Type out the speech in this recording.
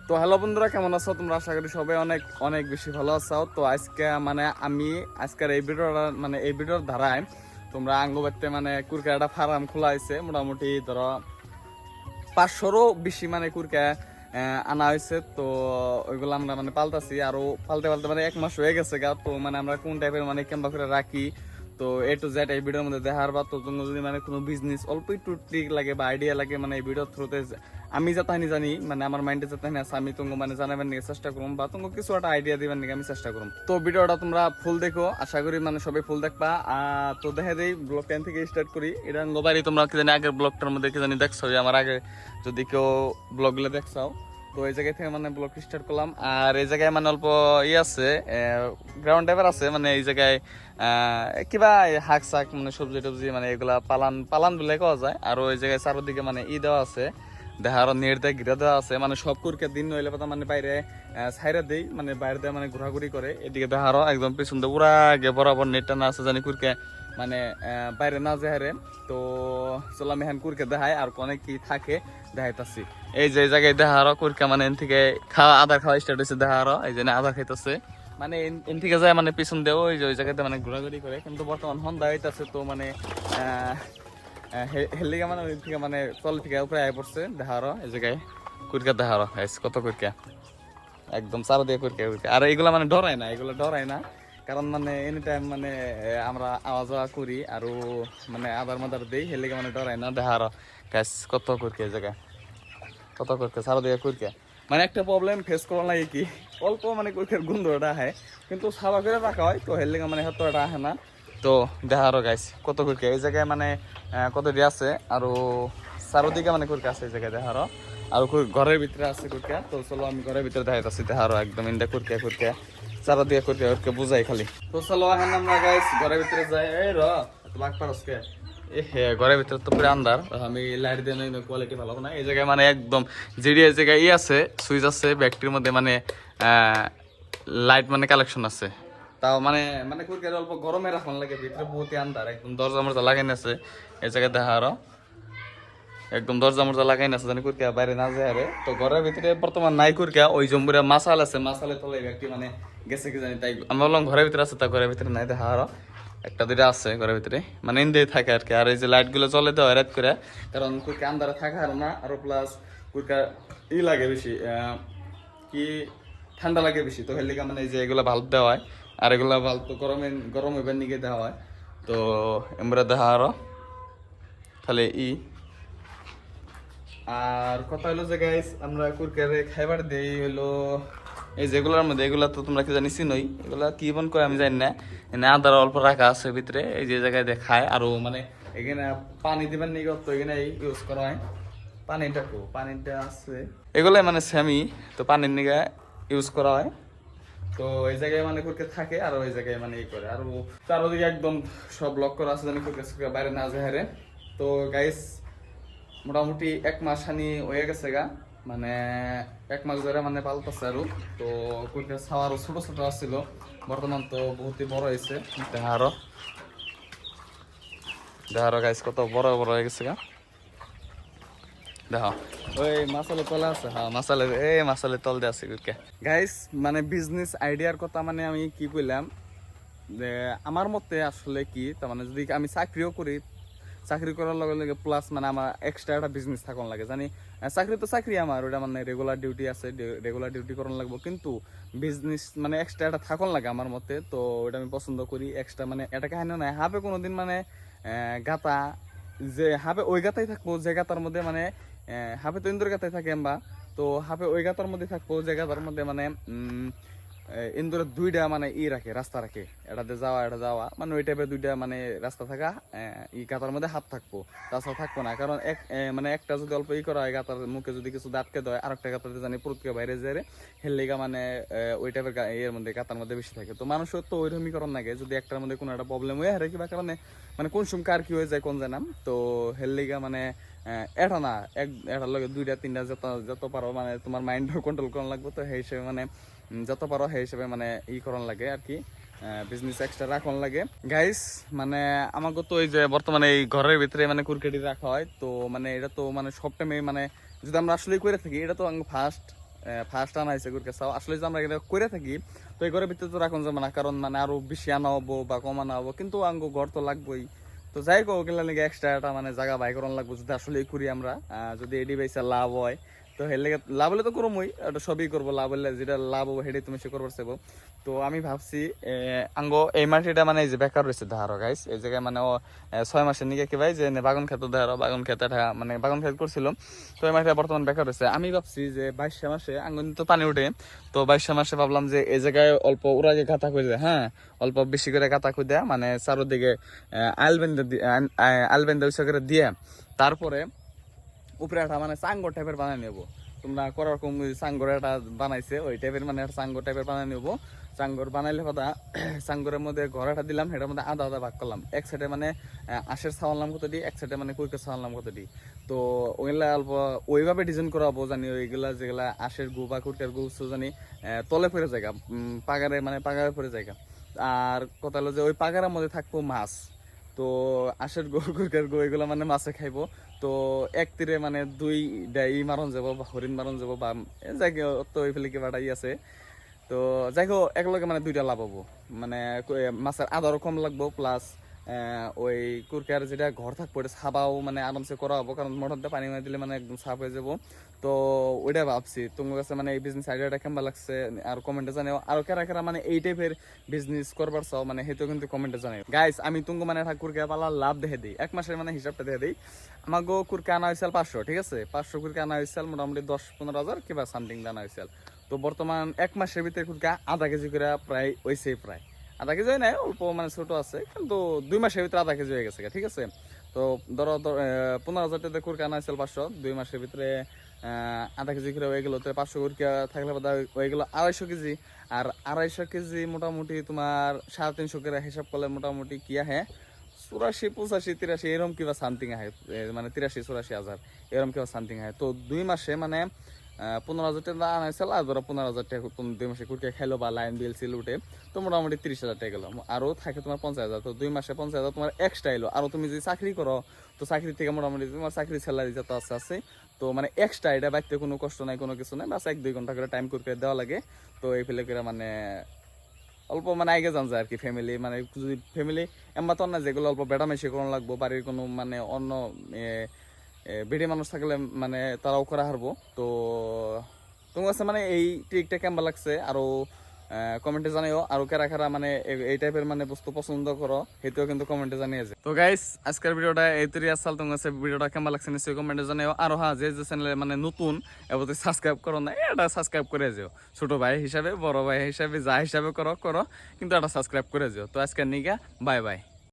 তো হ্যালো বন্ধুরা, কেমন আছো তোমরা? আশা করি সবাই অনেক অনেক বেশি ভালো আছো। তো আজকে আমি আজকের এই ভিডিওর ধারায় তোমরা আঙ্গবাড়িতে কুরকা একটা ফার্ম খোলা হয়েছে। মোটামুটি ধরো 500-রও বেশি কুরকা আনা হয়েছে। তো ওইগুলো আমরা পালতাছি, আরো পালতে পালতে 1 মাস হয়ে গেছে গা। তো আমরা কোন টাইপের কেমবা করে রাখি, তো এ টু জেড এই ভিডিওর মধ্যে দেখার বা তো তোমরা যদি কোনো বিজনেস অল্প একটু ট্রিক লাগে বা আইডিয়া লাগে এই ভিডিওর থ্রুতে আমি যাতানি জানি আমার মাইন্ডে যাতানি আছে, আমি তোমাকে জানাবেন নিয়ে চেষ্টা করুম বা তোমাকে কিছু একটা আইডিয়া দিবেন নাকি আমি চেষ্টা করুম। তো ভিডিওটা তোমরা ফুল দেখো, আশা করি সবাই ফুল দেখবা। তো দেখা দেই ব্লগ টাইম থেকে স্টার্ট করি। এটা গোবারি তোমরা কি জানি আগের ব্লগটার মধ্যে কি জানি দেখছো, আমার আগে যদি কেউ ব্লগগুলো দেখছাও। তো এই জায়গায় থেকে ব্লগ স্টার্ট করলাম। আর এই জায়গায় অল্প আছে, গ্রাউন্ড টাইপের আছে, এই জায়গায় কিবা শাক শাক সবজি টবজি এগুলা পালান পালান বলে কোয়া যায়। আর ওই জায়গায় চারোদিকে দেওয়া আছে, দেখার নেট দিয়ে ঘিরে দেওয়া আছে। সব কুরকে দিন নইলে পাতা বাইরে ছাইরা দেই, বাইরে দিয়ে ঘোরাঘুরি করে। এদিকে দেখারও একদম পিছন দিয়ে পুরা গে বরাবর নেট টানা আছে জানি কুরকে বাইরে না যায়। তো চলো আমি হ্যান কুরকে দেখাই আর অনেক কি থাকে দেখাইতাছি। এই যে জায়গায় দেখারও কুরকে এন থেকে আদার খাওয়া স্টার্ট হয়েছে। দেখারও এই যে আদার খাইতেছে এন থেকে যায় পিছন দিয়ে ওই যে ওই জায়গাতে ঘোরাঘুরি করে। কিন্তু বর্তমান সন্ধ্যা হইতাছে, তো হেলিকা ওই থেকে তল থেকে উপরে আয় পড়ছে। দেখারও এই জায়গায় কুরকা দেখারও কত কুরকা একদম চারো দিয়ে কুরকা কুরকা। আর এইগুলা ডরায় না, এগুলো ডরায় না, কারণ এনি টাইম আমরা আওয়া যাওয়া করি আর আদার মাদার দিই, হেলিকা ডরায় না। দেখারও গাছ কত কুরকা এই জায়গায়, কত কুরকা চারো দিয়ে কুরকা। একটা প্রবলেম ফেস করা লাগে কি, অল্প কুরকের গন্ধটা আহে, কিন্তু সাবা করে রাখা হয়, তো হেলিকা হয়তো এটা আহে না। তো দেখারও গাইস কত কুরকা এই জায়গায় কত দিয়ে আছে। আর চারোদিকে কুরকা আছে এই জায়গায় দেখারও। আর ঘরের ভিতরে আছে কুরকা। তো চলো আমি ঘরের ভিতরে দেখাইতেছি। দেখারও একদম ইন্ডা কুরকা কুরকা চারোদিকে কুরকা কুরকা বুঝাই খালি। তো চলো এখন আমরা গাইস ঘরের ভিতরে যাই। এই বাঘ পারসকে ঘরের ভিতরে তো পুরো আন্দার, আমি লাইট দিয়ে নই, কোয়ালিটি ভালো না। এই জায়গায় একদম জিডি এই জায়গায় আছে, সুইচ আছে ব্যাগটির মধ্যে, লাইট কালেকশন আছে। তাও কুরকার অল্প গরমে রাখন লাগে, ভিতরে বহুতই আন্দার, একদম দরজা মরজা লাগাই আছে এই জায়গায় দেখা আরো একদম দরজা মরজা লাগাই আছে জানি কুরকা বাইরে না যায়। আরে তো ঘরের ভিতরে বর্তমান নাই কুরকা, ওই জম্বুরা মাসাল আছে, মাসালে তলে ব্যক্তি গেছে কি জানি, তাই আমি বললাম ঘরের ভিতরে আছে, তা ঘরের ভিতরে নাই। দেখা আরো একটা দুইটা আছে ঘরের ভিতরে, ইন্দে থাকে আর কি। আর এই যে লাইট গুলো চলে দেওয়া রাত করে, কারণ কুরকা আন্দারে থাকা আর না, আরো প্লাস কুরকা লাগে বেশি, কি ঠান্ডা লাগে বেশি। তো হেলিকা এই যে এগুলা ভাল্ব দেওয়া হয়, আর এগুলা ভাল্ব তো গরম হইবার নিকে দেওয়া হয়। তো আমরা দেখা আরো খালি আর কথা হলো যে গাইস আমরা কুরকারে খাইবার দেই হলো এই যেগুলোর মধ্যে, এগুলা তো তোমরা কি জানি চিনোই, এগুলা কি বন করে আমি জানি না। এনে আদার অল্প রাখা আছে ভিতরে, এই যে জায়গায় দেখায়। আর এখানে পানি দিবেন নিকে, তো এখানে ইউজ করা হয় পানিটা আছে এগুলাই সেমি, তো পানির নিকে ইউজ করা হয়। তো এই জায়গায় কুরকে থাকে, আর ওই জায়গায় ই করে। আর চারোদিকে একদম সব লক করা আছে জানি কুরকে বাইরে না যায়। তো গাইস মোটামুটি 1 মাস হানি হয়ে গেছে গা, 1 মাস ধরে পালতেছে। আর তো কুরকা ছাওয়ারও ছোট ছোট আসছিল, বর্তমান তো বহুতই বড় হয়েছে। দেখারও গাইস কত বড় বড় হয়ে গেছে গা। দেখো ওই মাসালে তলে আছে, হ্যাঁ মাসালে তল দিয়ে আছে কুরকা। গাইস বিজনেস আইডিয়ার কথা আমি কি কইলাম, যে আমার মতে আসলে কি, তার যদি আমি চাকরিও করি, চাকরি করার লগে লগে প্লাস আমার এক্সট্রা একটা বিজনেস থাকুন লাগে। জানি চাকরি তো চাকরি, আমার ওটা রেগুলার ডিউটি আছে, রেগুলার ডিউটি করার লাগবো, কিন্তু বিজনেস এক্সট্রা একটা থাকুন লাগে আমার মতে। তো ওটা আমি পছন্দ করি এক্সট্রা। এটা কাহিনী নয়, হাফে কোনোদিন গাতা, যে হাফে ওই গাতাই থাকবো যে গাতার মধ্যে হাফে তো ইন্দুর গাতাই থাকে আমরা, তো হাফে ওই গাতার মধ্যে থাকবো যে গাতার মধ্যে ইন্দুরের দুইটা রাখে, রাস্তা রাখে, এটাতে যাওয়া এটা যাওয়া, ওই টাইপের দুইটা রাস্তা থাকা, গাতার মধ্যে হাত থাকবো, তাছাড়া থাকবো না। কারণ একটা যদি অল্প করা হয়, গাতার মুখে যদি কিছু দাঁতকে দেয়, আরেকটা গাতাতে জানি পুরুতকে বাইরে যায়, হেললেগা ওই টাইপের এর মধ্যে গাতার মধ্যে বেশি থাকে। তো মানুষের তো ওইরকমই করণ লাগে, যদি একটার মধ্যে কোনো একটা প্রবলেম হয়ে হারে কিবা কারণে কোন সময় কার কি হয়ে যায় কোন জানাম। তো হেললেগা এটা না এটার লগে দুইটা তিনটা যত পারো তোমার মাইন্ড কন্ট্রোল করা লাগবে। তো সেই হিসেবে যত পারো সেই হিসেবে করন লাগে আর কি, বিজনেস এক্সট্রা রাখন লাগে গাইস। আমাকে তো এই যে বর্তমানে এই ঘরের ভিতরে কুরকেটি রাখা হয়। তো এটা তো সব টাইমে যদি আমরা আসলে করে থাকি, এটা তো ফার্স্ট ফার্স্ট আনা হয়েছে কুরকা চাও। আসলে যে আমরা এটা করে থাকি তো এই ঘরের ভিতরে তো রাখুন যাবে না, কারণ মানে আরো বেশি আনা হবো বা কম আনা হবো, কিন্তু আঙ্গো ঘর তো লাগবেই। তো যাই হোক ওগুলা লিগে এক্সট্রা একটা মানে জায়গা বাই করানো লাগবো যদি আসলে করি আমরা। যদি এডি বেসে লাভ হয় তো হের লেগে লাভ হলে তো করবোই, এটা সবই করবো, লাভ হলে যেটা লাভ হবো সেটাই তুমি সে করবার চাইবো। তো আমি ভাবছি আঙ্গো এই মাটিটা মানে এই যে বেকার রয়েছে ধারো গাইস, এই জায়গায় মানে ও 6 মাসের নিকে কি ভাই যে বাগান খেতে ধারো বাগান খেতে মানে বাগান খেতে করছিল, তো এই মাটিটা বর্তমান বেকার রয়েছে। আমি ভাবছি যে 22 মাসে আঙ্গো তো পানি উঠে, তো 22 মাসে ভাবলাম যে এই জায়গায় অল্প উড়াগে কাতা খুঁজে, হ্যাঁ অল্প বেশি করে কাতা খুঁজে মানে চারোদিকে আলবেন্দা উৎসব করে দিয়ে তারপরে উপরে একটা মানে চাঙ্গর টাইপের বানাই নেবো। তোমরা করার কম চাঙ্গর একটা বানাইছে ওই টাইপের মানে একটা চাঙ্গর টাইপের বানাই নেবো। চাঙ্গর বানাইলে কথা চাঙ্গরের মধ্যে ঘর একটা দিলাম, সেটার মধ্যে আধা আধা ভাগ করলাম। এক সাইডে মানে আঁশের ছাওয়ালাম কত দিই, এক সাইডে মানে কুইকের ছাওয়ালাম কত দিই। তো ওইগুলা অল্প ওইভাবে ডিজাইন করাবো জানি, ওইগুলা যেগুলা আঁশের গু বা কুইকের গু জানি তলে পড়ে জায়গা, পাগারে মানে পাগারে পড়ে জায়গা। আর কথা হলো যে ওই পাগারের মধ্যে থাকবো মাছ, তো আঁশের গু কুইকের গু এগুলো মানে মাছে খাইবো। তো এক তীরে মানে দুইটা মারণ যাবো বা হরিণ মারণ যাবো বা যাই তো ওই ফেলে কিবা আছে। তো যাই হোক একলগে মানে দুইটা লাভ হবো, মানে মাছের আদারও কম লাগবো, প্লাস ওই কুরকার যেটা ঘর থাকবো ওটা ছাপাও মানে আরামসে করা হবো, কারণ মোটরতে পানি মারি দিলে মানে একদম সাফ হয়ে যাবো। তো ওইটা ভাবছি তোমার কাছে মানে এই বিজনেস আইডিয়াটা কেমন লাগছে আর কমেন্টে জানাও। আর কারা কারা মানে এই টাইপের বিজনেস করবার চাও মানে হেতু কিন্তু কমেন্টে জানাও গাইস। আমি তুমি মানে একটা কুরকা পালার লাভ দেখে দিই, এক মাসের মানে হিসাবটা দেখে দিই। আমাকে কুরকা আনা হয়েছিল 500, ঠিক আছে 500 কুরকা আনা হয়েছিল, মোটামুটি 10-15 হাজার কিংবা সামথিং আনা হয়েছিল। তো বর্তমান এক মাসের ভিতরে কুরকা আধা কেজি করে প্রায় হয়েছে, প্রায় আধা কেজি হয় নাই অল্প মানে ছোট আছে, কিন্তু 2 মাসের ভিতরে আধা কেজি হয়ে গেছে, ঠিক আছে। তো ধরো 15,000 টাকা কুরকা আনা হয়েছিল 500, 2 মাসের ভিতরে আধা কেজি করে হয়ে গেলো। তো 500 কুরকা থাকলে হয়ে গেলো 250 কেজি। আর 250 কেজি মোটামুটি তোমার 350 করে হিসাব করলে মোটামুটি কি আহে 84, 85, 83 এরকম কিবা সামথিং আহে, মানে 83-84 হাজার এরকম কিবা সামথিং আহে। তো 2 মাসে মানে 15,000 টাকা আনাইছিল, আর ধরো 15,000 টাকা তুমি 2 মাসে কুরকা খাইলো বা লাইন বিল সিল উঠে, তো মোটামুটি 30,000 টাকা গেলো। আরও থাকে তোমার 50,000, তো 2 মাসে 50,000 তোমার এক্সট্রা এলো। আর তুমি যদি চাকরি করো তো চাকরি থেকে মোটামুটি তোমার চাকরির স্যালারি যত আছে তো মানে এক্সট্রা এটা বাইতে কোনো কষ্ট নাই, কোনো কিছু নাই, বাস 1-2 ঘন্টা করে টাইম করে দেওয়া লাগে। তো এই ফেলে করে মানে অল্প মানে আগে জান যায় আর কি ফ্যামিলি, মানে যদি ফ্যামিলি এমন তো না যেগুলো অল্প বেটা মেশি করানো লাগবো, বাড়ির কোনো মানে অন্য বেডি মানুষ থাকলে মানে তারাও করা হারবো। তো তোমার কাছে মানে এই ট্রিকটা কেমন লাগছে আরো কমেন্টে জানাইও। আরো কারা কারা মানে এই টাইপের মানে বস্তু পছন্দ করো সেটাও কিন্তু কমেন্টে জানিয়ে যায়। তো গাইস আজকের ভিডিওটা এইতরি আসল, তোমার কাছে ভিডিওটা কেমন লাগছে নিশ্চয়ই কমেন্টে জানাইও। আর হ্যাঁ যে যে চ্যানেলে মানে নতুন এবার সাবস্ক্রাইব করো না, এটা সাবস্ক্রাইব করে যাও, ছোট ভাই হিসাবে বড় ভাই হিসাবে যা হিসাবে করো করো, কিন্তু এটা সাবস্ক্রাইব করে যাও। তো আজকের নিগা বাই বাই।